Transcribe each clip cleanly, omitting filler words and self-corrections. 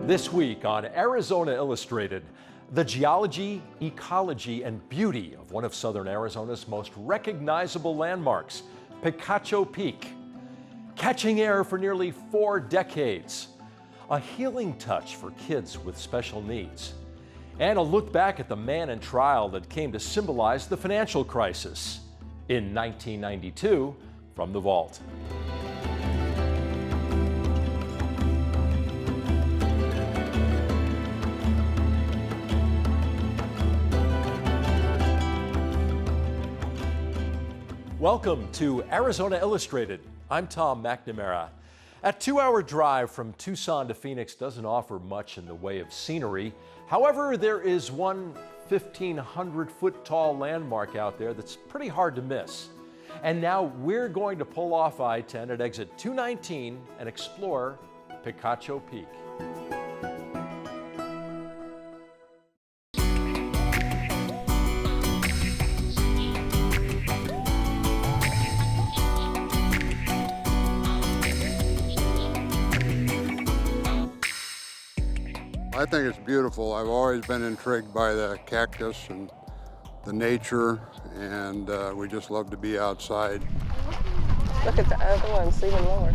This week on Arizona Illustrated, the geology, ecology, and beauty of one of southern Arizona's most recognizable landmarks, Pichacho Peak. Catching air for nearly 4 decades, a healing touch for kids with special needs, and a look back at the man in trial that came to symbolize the financial crisis in 1992 from the vault. Welcome to Arizona Illustrated. I'm Tom McNamara. A 2-hour drive from Tucson to Phoenix doesn't offer much in the way of scenery. However, there is one 1,500-foot tall landmark out there that's pretty hard to miss. And now we're going to pull off I-10 at exit 219 and explore Pichacho Peak. I think it's beautiful. I've always been intrigued by the cactus and the nature, and we just love to be outside. Look at the other ones, even lower.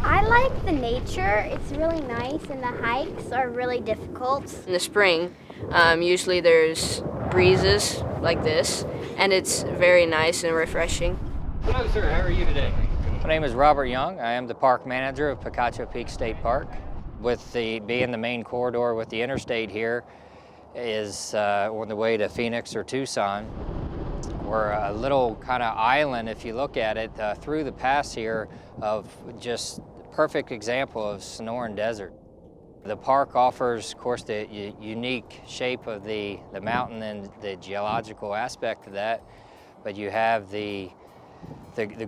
I like the nature. It's really nice, and the hikes are really difficult. In the spring, usually there's breezes like this, and it's very nice and refreshing. Hello, sir. How are you today? My name is Robert Young. I am the park manager of Pichacho Peak State Park. With being the main corridor with the interstate here is on the way to Phoenix or Tucson. We're a little kind of island, if you look at it, through the pass here of just perfect example of Sonoran Desert. The park offers, of course, the unique shape of the mountain and the geological aspect of that, but you have the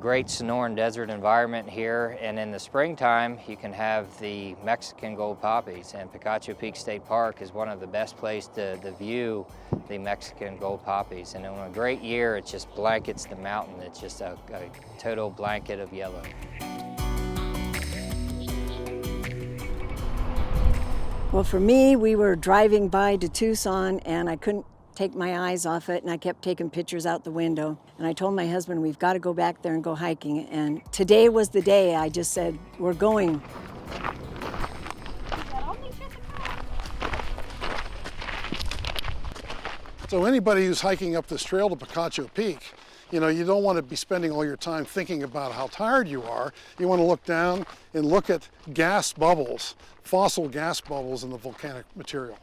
great Sonoran Desert environment here, and in the springtime you can have the Mexican gold poppies, and Pichacho Peak State Park is one of the best places to view the Mexican gold poppies. And on a great year, it just blankets the mountain. It's just a total blanket of yellow. Well, for me, we were driving by to Tucson and I couldn't take my eyes off it, and I kept taking pictures out the window. And I told my husband, we've got to go back there and go hiking. And today was the day. I just said, we're going. So anybody who's hiking up this trail to Pichacho Peak, you know, you don't want to be spending all your time thinking about how tired you are. You want to look down and look at gas bubbles, fossil gas bubbles in the volcanic material.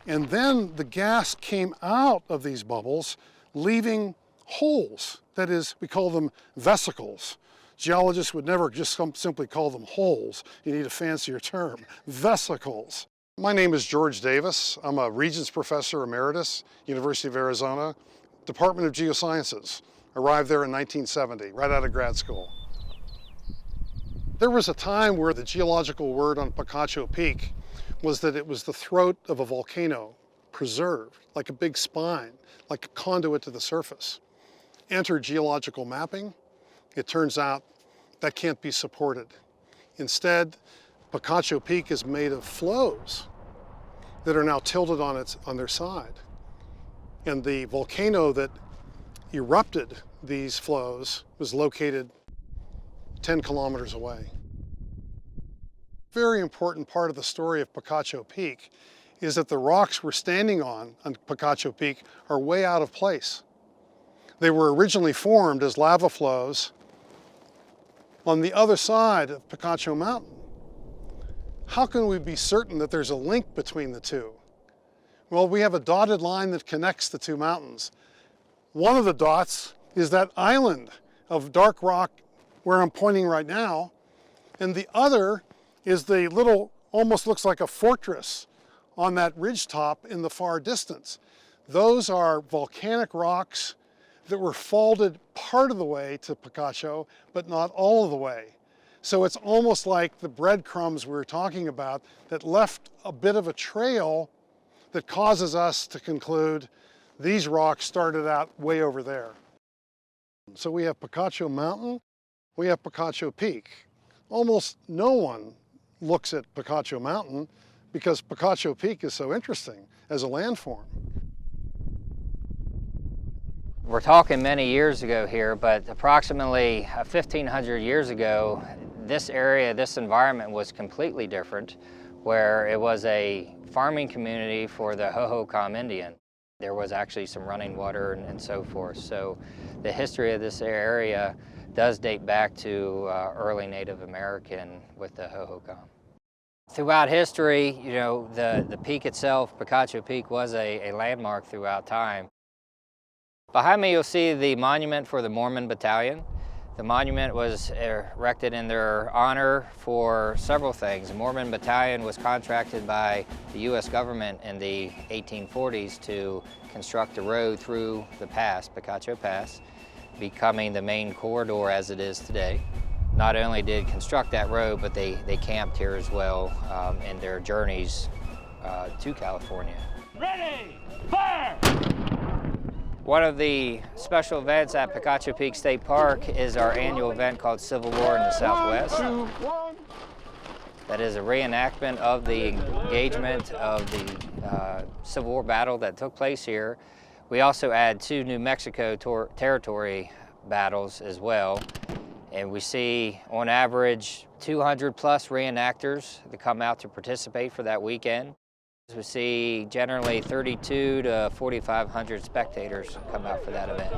And then the gas came out of these bubbles, leaving holes. That is, we call them vesicles. Geologists would never just simply call them holes. You need a fancier term, vesicles. My name is George Davis. I'm a Regents Professor Emeritus, University of Arizona, Department of Geosciences. Arrived there in 1970, right out of grad school. There was a time where the geological word on Pichacho Peak was that it was the throat of a volcano, preserved, like a big spine, like a conduit to the surface. Enter geological mapping. It turns out that can't be supported. Instead, Pichacho Peak is made of flows that are now tilted on their side. And the volcano that erupted these flows was located 10 kilometers away. Very important part of the story of Pichacho Peak is that the rocks we're standing on Pichacho Peak are way out of place. They were originally formed as lava flows on the other side of Pichacho Mountain. How can we be certain that there's a link between the two? Well, we have a dotted line that connects the two mountains. One of the dots is that island of dark rock where I'm pointing right now, and the other is the little, almost looks like a fortress on that ridge top in the far distance. Those are volcanic rocks that were faulted part of the way to Pichacho, but not all of the way. So it's almost like the breadcrumbs we were talking about that left a bit of a trail that causes us to conclude these rocks started out way over there. So we have Pichacho Mountain, we have Pichacho Peak. Almost no one looks at Pichacho Mountain because Pichacho Peak is so interesting as a landform. We're talking many years ago here, but approximately 1,500 years ago, this area, this environment was completely different, where it was a farming community for the Hohokam Indian. There was actually some running water and so forth. So the history of this area does date back to early Native American with the Hohokam. Throughout history, you know, the peak itself, Pichacho Peak, was a landmark throughout time. Behind me you'll see the monument for the Mormon Battalion. The monument was erected in their honor for several things. The Mormon Battalion was contracted by the U.S. government in the 1840s to construct a road through the pass, Pichacho Pass, becoming the main corridor as it is today. Not only did construct that road, but they camped here as well in their journeys to California. Ready, fire! One of the special events at Pichacho Peak State Park is our annual event called Civil War in the Southwest. That is a reenactment of the engagement of the Civil War battle that took place here. We also add 2 New Mexico territory battles as well. And we see, on average, 200 plus reenactors that come out to participate for that weekend. We see generally 3,200 to 4,500 spectators come out for that event.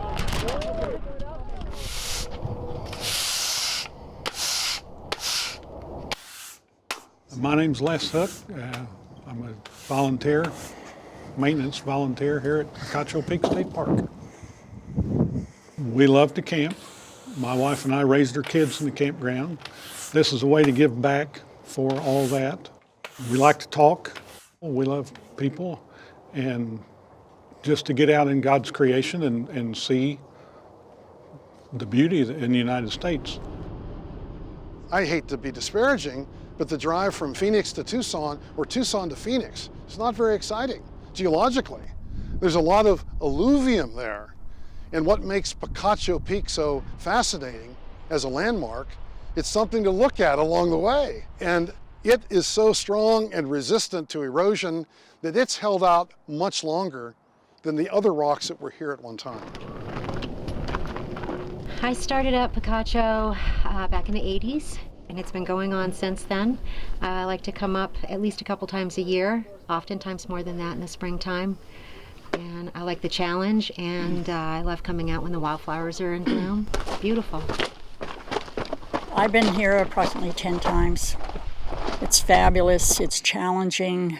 My name's Les Hook. I'm a volunteer, maintenance volunteer here at Pichacho Peak State Park. We love to camp. My wife and I raised our kids in the campground. This is a way to give back for all that. We like to talk. We love people, and just to get out in God's creation and see the beauty in the United States. I hate to be disparaging, but the drive from Phoenix to Tucson or Tucson to Phoenix is not very exciting geologically. There's a lot of alluvium there. And what makes Pichacho Peak so fascinating as a landmark, it's something to look at along the way. And it is so strong and resistant to erosion that it's held out much longer than the other rocks that were here at one time. I started at Pichacho back in the 80s, and it's been going on since then. I like to come up at least a couple times a year, oftentimes more than that in the springtime. And I like the challenge, and I love coming out when the wildflowers are in bloom. It's beautiful. I've been here approximately 10 times. It's fabulous, it's challenging,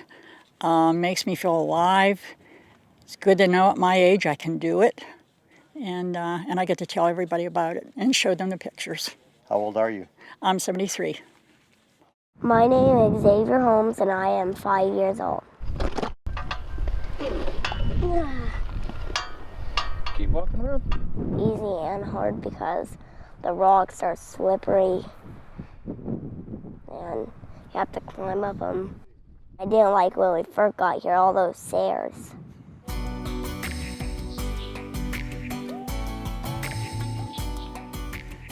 makes me feel alive. It's good to know at my age I can do it, and I get to tell everybody about it and show them the pictures. How old are you? I'm 73. My name is Xavier Holmes and I am 5 years old. Keep walking around. Easy and hard because the rocks are slippery and you have to climb up them. I didn't like when we first got here, all those stairs.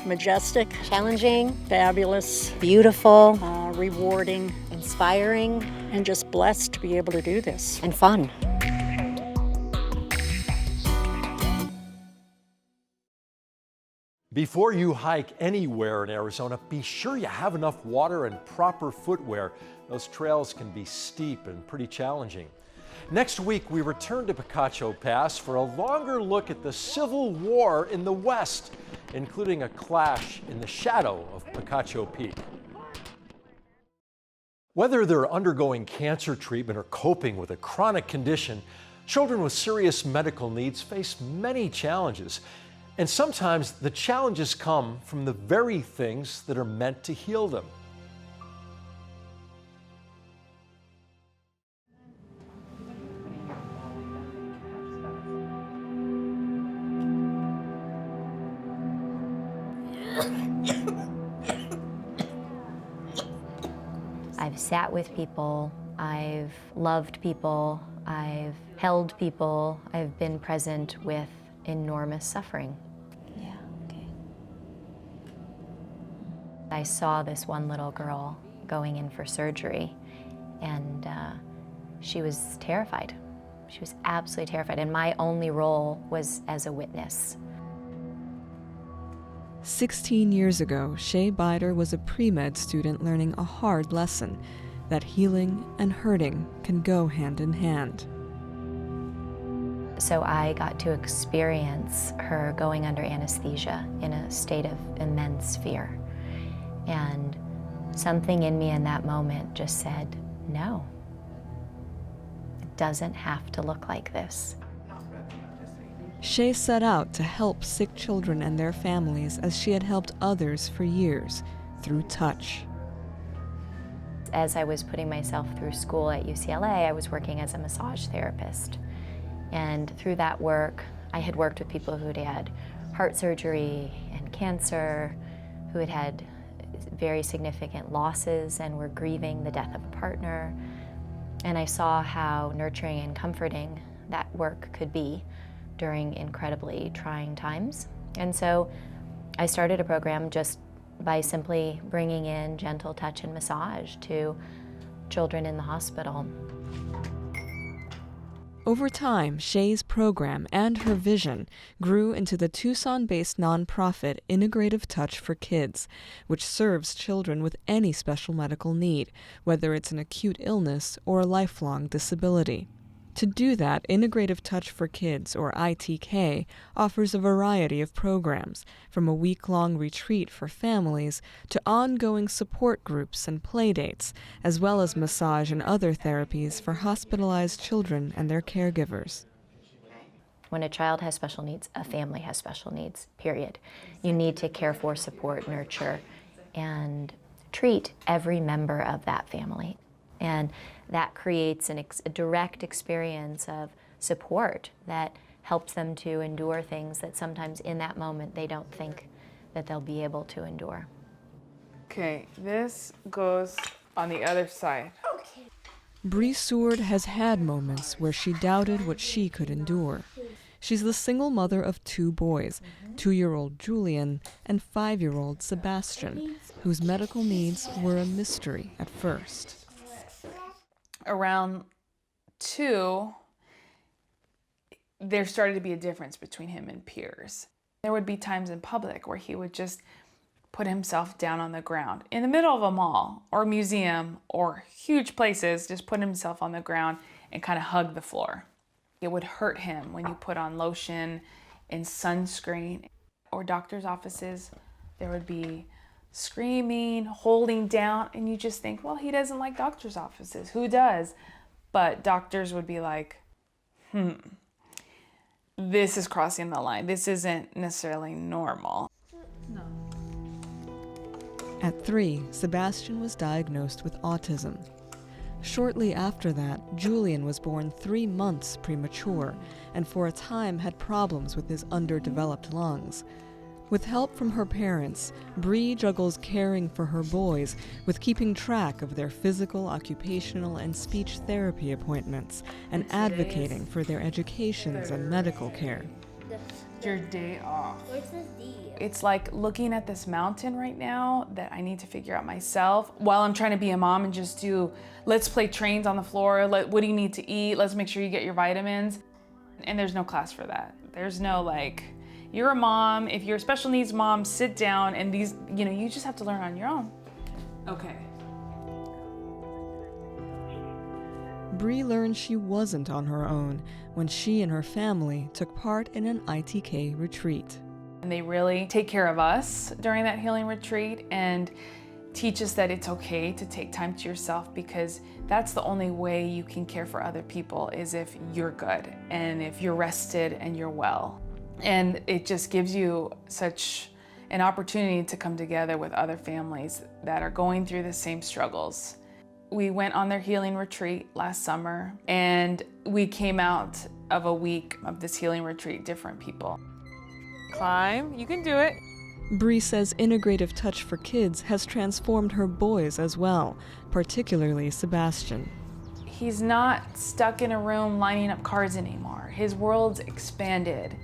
Majestic, Challenging, fabulous, beautiful, rewarding, inspiring, and just blessed to be able to do this. and fun. Before you hike anywhere in Arizona, be sure you have enough water and proper footwear. Those trails can be steep and pretty challenging. Next week, we return to Pichacho Pass for a longer look at the Civil War in the West, including a clash in the shadow of Pichacho Peak. Whether they're undergoing cancer treatment or coping with a chronic condition, children with serious medical needs face many challenges. And sometimes the challenges come from the very things that are meant to heal them. I've sat with people, I've loved people, I've held people, I've been present with enormous suffering. Yeah, okay. I saw this one little girl going in for surgery. And she was terrified. She was absolutely terrified. And my only role was as a witness. 16 years ago, Shay Bider was a pre-med student learning a hard lesson, that healing and hurting can go hand in hand. So I got to experience her going under anesthesia in a state of immense fear. And something in me in that moment just said, no, it doesn't have to look like this. Shay set out to help sick children and their families as she had helped others for years, through touch. As I was putting myself through school at UCLA, I was working as a massage therapist. And through that work, I had worked with people who'd had heart surgery and cancer, who had had very significant losses and were grieving the death of a partner. And I saw how nurturing and comforting that work could be during incredibly trying times. And so I started a program just by simply bringing in gentle touch and massage to children in the hospital. Over time, Shay's program and her vision grew into the Tucson-based nonprofit Integrative Touch for Kids, which serves children with any special medical need, whether it's an acute illness or a lifelong disability. To do that, Integrative Touch for Kids, or ITK, offers a variety of programs, from a week-long retreat for families to ongoing support groups and playdates, as well as massage and other therapies for hospitalized children and their caregivers. When a child has special needs, a family has special needs, period. You need to care for, support, nurture, and treat every member of that family. And that creates a direct experience of support that helps them to endure things that sometimes in that moment they don't think that they'll be able to endure. Okay, this goes on the other side. Bree Seward has had moments where she doubted what she could endure. She's the single mother of 2 boys, 2-year-old Julian and 5-year-old Sebastian, whose medical needs were a mystery at first. Around 2, there started to be a difference between him and peers. There would be times in public where he would just put himself down on the ground in the middle of a mall or museum or huge places, just put himself on the ground and kind of hug the floor. It would hurt him when you put on lotion and sunscreen. Or doctor's offices, there would be screaming, holding down, and you just think, well, he doesn't like doctor's offices. Who does? But doctors would be like, this is crossing the line. This isn't necessarily normal. No. At 3, Sebastian was diagnosed with autism. Shortly after that, Julian was born 3 months premature and for a time had problems with his underdeveloped lungs. With help from her parents, Bree juggles caring for her boys with keeping track of their physical, occupational, and speech therapy appointments and advocating for their educations and medical care. Your day off. It's like looking at this mountain right now that I need to figure out myself while I'm trying to be a mom and just do, let's play trains on the floor, what do you need to eat, let's make sure you get your vitamins. And there's no class for that. There's no like, you're a mom, if you're a special needs mom, sit down and these, you just have to learn on your own. Okay. Bree learned she wasn't on her own when she and her family took part in an ITK retreat. And they really take care of us during that healing retreat and teach us that it's okay to take time to yourself, because that's the only way you can care for other people is if you're good and if you're rested and you're well. And it just gives you such an opportunity to come together with other families that are going through the same struggles. We went on their healing retreat last summer, and we came out of a week of this healing retreat different people. Climb, you can do it. Bree says Integrative Touch for Kids has transformed her boys as well, particularly Sebastian. He's not stuck in a room lining up cards anymore. His world's expanded.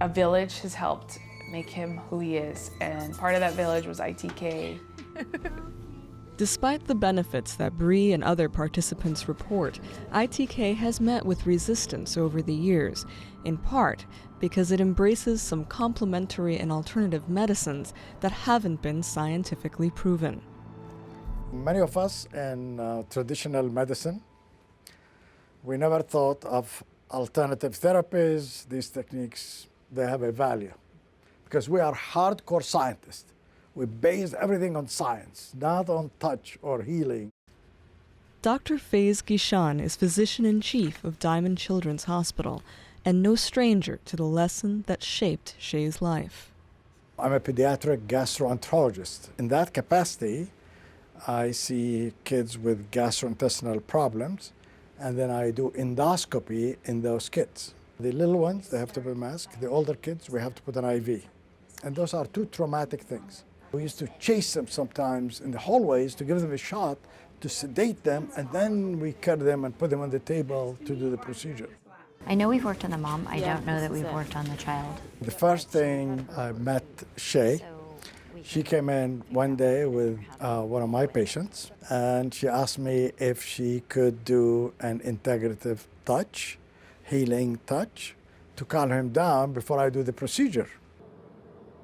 A village has helped make him who he is, and part of that village was ITK. Despite the benefits that Bree and other participants report, ITK has met with resistance over the years, in part because it embraces some complementary and alternative medicines that haven't been scientifically proven. Many of us in traditional medicine, we never thought of alternative therapies. These techniques, they have a value because we are hardcore scientists. We base everything on science, not on touch or healing. Dr. Faiz Gishan is physician-in-chief of Diamond Children's Hospital and no stranger to the lesson that shaped Shay's life. I'm a pediatric gastroenterologist. In that capacity, I see kids with gastrointestinal problems, and then I do endoscopy in those kids. The little ones, they have to be masked. The older kids, we have to put an IV. And those are two traumatic things. We used to chase them sometimes in the hallways to give them a shot to sedate them, and then we carry them and put them on the table to do the procedure. I know we've worked on the mom. I don't know that we've worked on the child. The first thing I met Shay, she came in one day with one of my patients, and she asked me if she could do an integrative touch, healing touch, to calm him down before I do the procedure.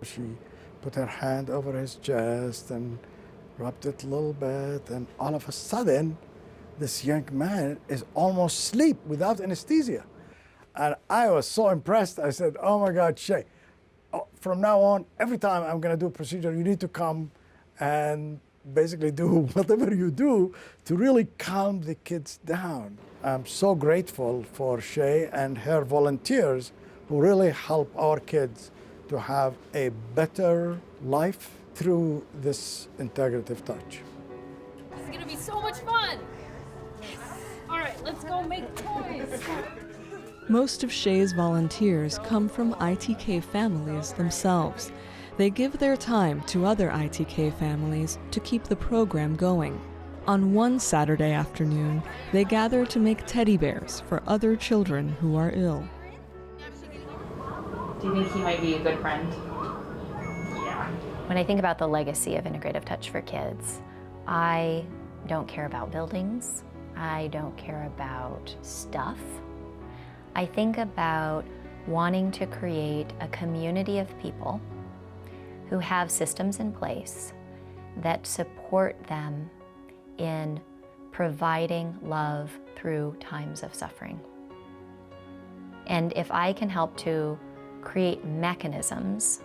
She put her hand over his chest and rubbed it a little bit, and all of a sudden, this young man is almost asleep without anesthesia. And I was so impressed. I said, oh my God, Shay, from now on, every time I'm gonna do a procedure, you need to come and basically do whatever you do to really calm the kids down. I'm so grateful for Shay and her volunteers who really help our kids to have a better life through this integrative touch. This is gonna be so much fun. All right, let's go make toys. Most of Shay's volunteers come from ITK families themselves. They give their time to other ITK families to keep the program going. On one Saturday afternoon, they gather to make teddy bears for other children who are ill. Do you think he might be a good friend? Yeah. When I think about the legacy of Integrative Touch for Kids, I don't care about buildings. I don't care about stuff. I think about wanting to create a community of people who have systems in place that support them in providing love through times of suffering. And if I can help to create mechanisms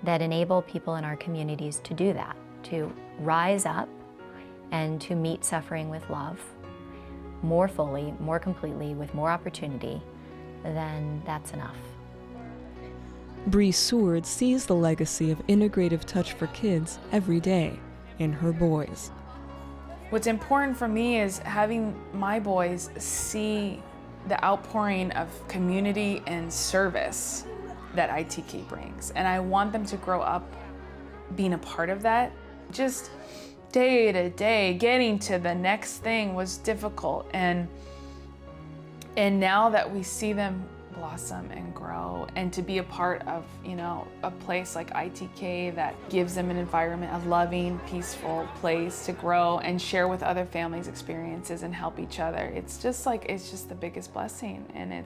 that enable people in our communities to do that, to rise up and to meet suffering with love more fully, more completely, with more opportunity, then that's enough. Bree Seward sees the legacy of Integrative Touch for Kids every day in her boys. What's important for me is having my boys see the outpouring of community and service that ITK brings. And I want them to grow up being a part of that. Just day to day, getting to the next thing was difficult. And now that we see them blossom and grow, and to be a part of, a place like ITK that gives them an environment, a loving, peaceful place to grow and share with other families' experiences and help each other. It's just the biggest blessing, and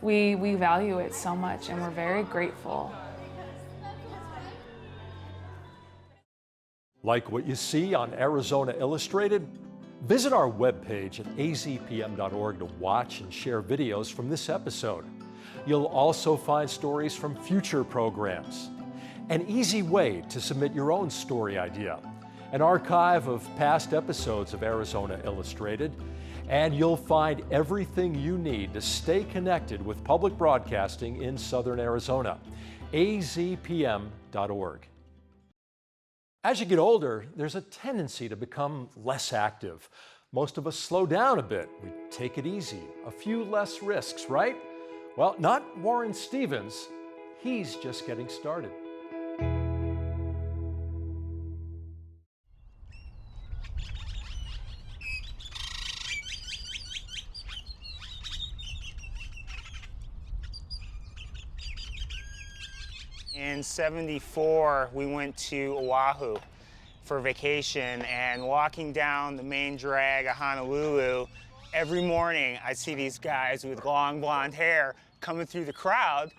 we value it so much, and we're very grateful. Like what you see on Arizona Illustrated? Visit our webpage at azpm.org to watch and share videos from this episode. You'll also find stories from future programs, an easy way to submit your own story idea, an archive of past episodes of Arizona Illustrated, and you'll find everything you need to stay connected with public broadcasting in Southern Arizona. azpm.org. As you get older, there's a tendency to become less active. Most of us slow down a bit. We take it easy, a few less risks, right? Well, not Warren Stevens. He's just getting started. In '74, we went to Oahu for vacation, and walking down the main drag of Honolulu, every morning I see these guys with long blonde hair coming through the crowd,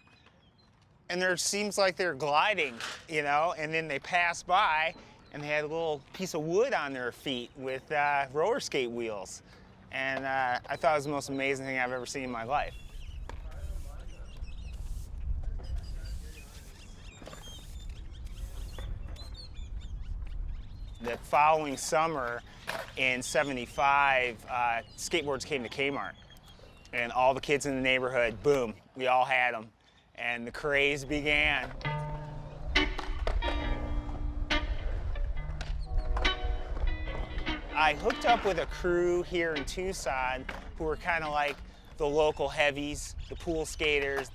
and there seems like they're gliding, you know, and then they pass by and they had a little piece of wood on their feet with roller skate wheels. And I thought it was the most amazing thing I've ever seen in my life. The following summer in '75, skateboards came to Kmart. And all the kids in the neighborhood, boom, we all had them. And the craze began. I hooked up with a crew here in Tucson who were kind of like the local heavies, the pool skaters.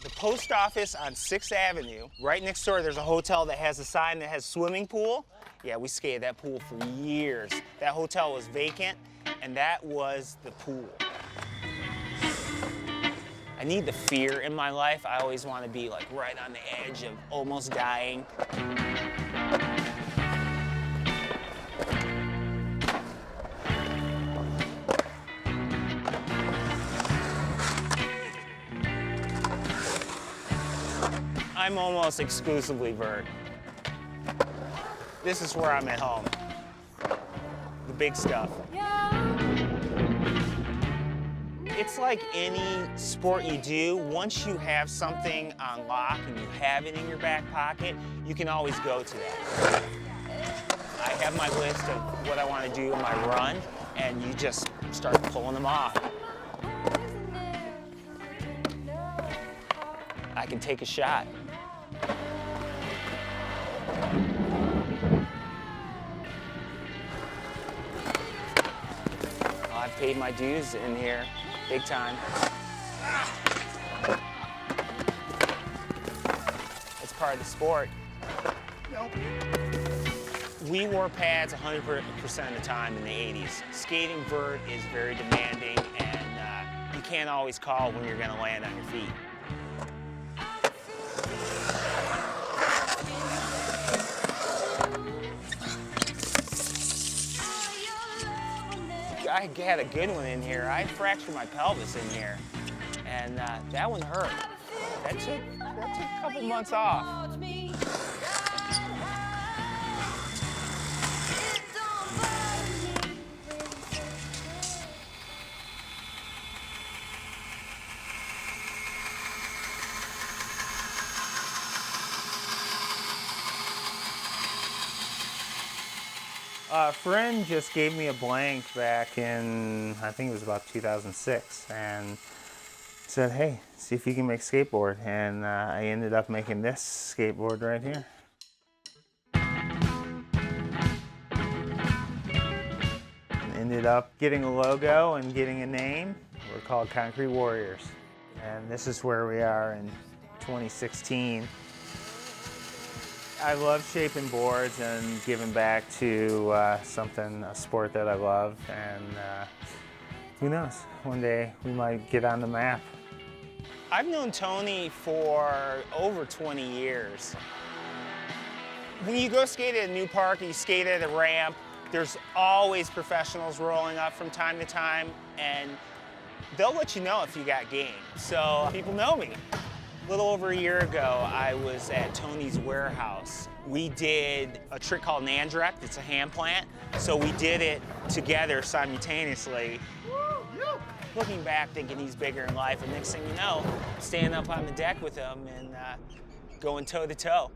The post office on 6th Avenue, right next door, there's a hotel that has a sign that has swimming pool. Yeah, we skated that pool for years. That hotel was vacant, and that was the pool. I need the fear in my life. I always want to be like right on the edge of almost dying. I'm almost exclusively vert. This is where I'm at home. The big stuff. It's like any sport you do, once you have something on lock and you have it in your back pocket, you can always go to that. I have my list of what I want to do in my run, and you just start pulling them off. I can take a shot. I've paid my dues in here, big time. It's part of the sport. We wore pads 100% of the time in the 80s. Skating vert is very demanding, and you can't always call when you're gonna land on your feet. I had a good one in here. I fractured my pelvis in here, and that one hurt. That took a couple months off. A friend just gave me a blank back in, I think it was about 2006, and said, hey, see if you can make skateboard. And I ended up making this skateboard right here. Ended up getting a logo and getting a name. We're called Concrete Warriors. And this is where we are in 2016. I love shaping boards and giving back to a sport that I love, and who knows, one day we might get on the map. I've known Tony for over 20 years. When you go skate at a new park, you skate at a ramp, there's always professionals rolling up from time to time, and they'll let you know if you got game. So people know me. A little over a year ago, I was at Tony's warehouse. We did a trick called an Andrect. It's a hand plant. So we did it together simultaneously. Looking back, thinking he's bigger in life, and next thing you know, standing up on the deck with him and going toe to toe.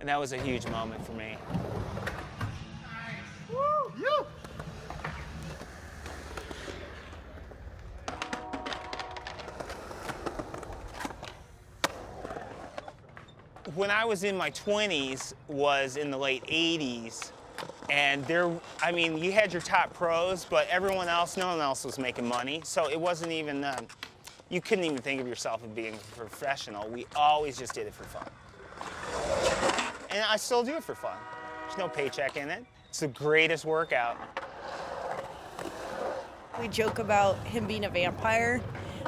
And that was a huge moment for me. When I was in my 20s, was in the late 80s, and you had your top pros, but everyone else, no one else was making money, so it wasn't even, you couldn't even think of yourself as being a professional. We always just did it for fun. And I still do it for fun. There's no paycheck in it. It's the greatest workout. We joke about him being a vampire.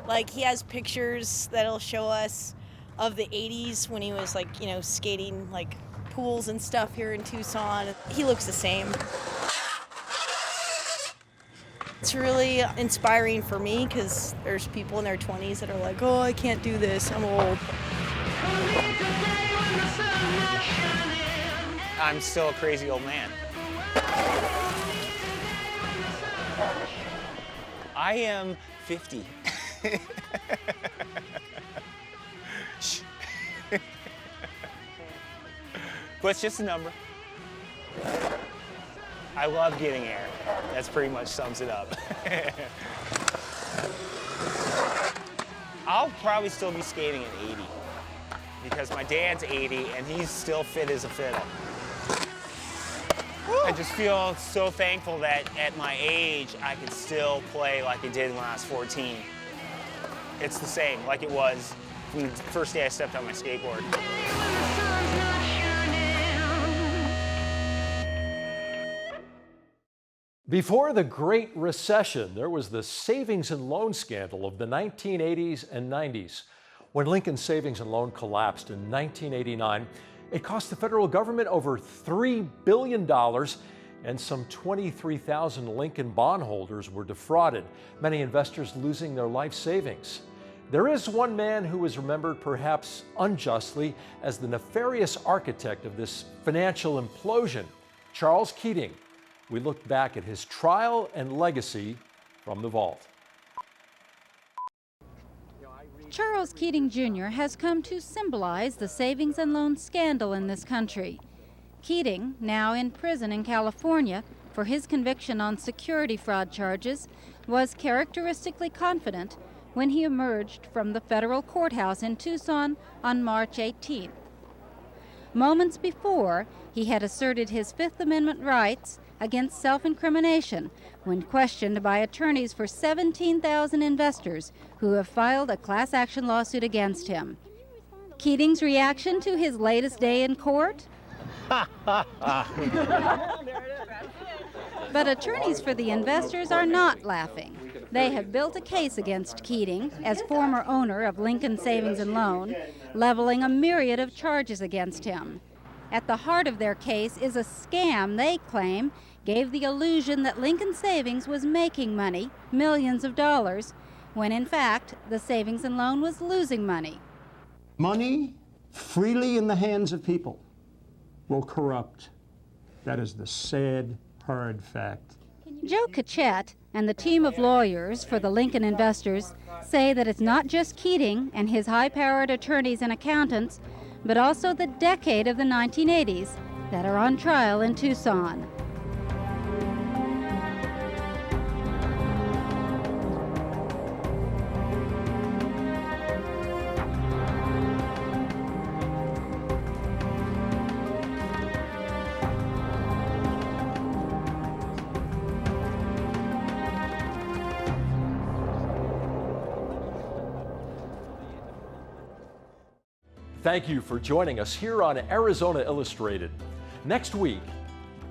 Like, he has pictures that'll show us of the 80s when he was skating pools and stuff here in Tucson. He looks the same. It's really inspiring for me because there's people in their 20s that are like, oh, I can't do this, I'm old. I'm still a crazy old man. I am 50. But it's just a number. I love getting air. That's pretty much sums it up. I'll probably still be skating at 80 because my dad's 80 and he's still fit as a fiddle. I just feel so thankful that at my age I can still play like I did when I was 14. It's the same, like it was from the first day I stepped on my skateboard. Before the Great Recession, there was the savings and loan scandal of the 1980s and 90s. When Lincoln Savings and Loan collapsed in 1989, it cost the federal government over $3 billion, and some 23,000 Lincoln bondholders were defrauded, many investors losing their life savings. There is one man who is remembered perhaps unjustly as the nefarious architect of this financial implosion, Charles Keating. We look back at his trial and legacy from the vault. Charles Keating Jr. has come to symbolize the savings and loan scandal in this country. Keating, now in prison in California for his conviction on security fraud charges, was characteristically confident when he emerged from the federal courthouse in Tucson on March 18th. Moments before, he had asserted his Fifth Amendment rights against self-incrimination when questioned by attorneys for 17,000 investors who have filed a class action lawsuit against him. Keating's reaction to his latest day in court? But attorneys for the investors are not laughing. They have built a case against Keating as former owner of Lincoln Savings and Loan, leveling a myriad of charges against him. At the heart of their case is a scam they claim gave the illusion that Lincoln Savings was making money, millions of dollars, when in fact the savings and loan was losing money. Money freely in the hands of people will corrupt. That is the sad, hard fact. Joe Cachette and the team of lawyers for the Lincoln investors say that it's not just Keating and his high-powered attorneys and accountants, but also the decade of the 1980s that are on trial in Tucson. Thank you for joining us here on Arizona Illustrated. Next week,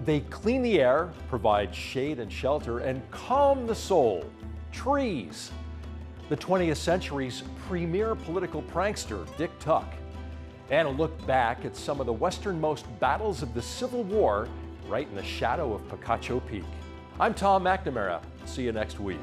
they clean the air, provide shade and shelter, and calm the soul. Trees. The 20th century's premier political prankster, Dick Tuck. And a look back at some of the westernmost battles of the Civil War right in the shadow of Pichacho Peak. I'm Tom McNamara. See you next week.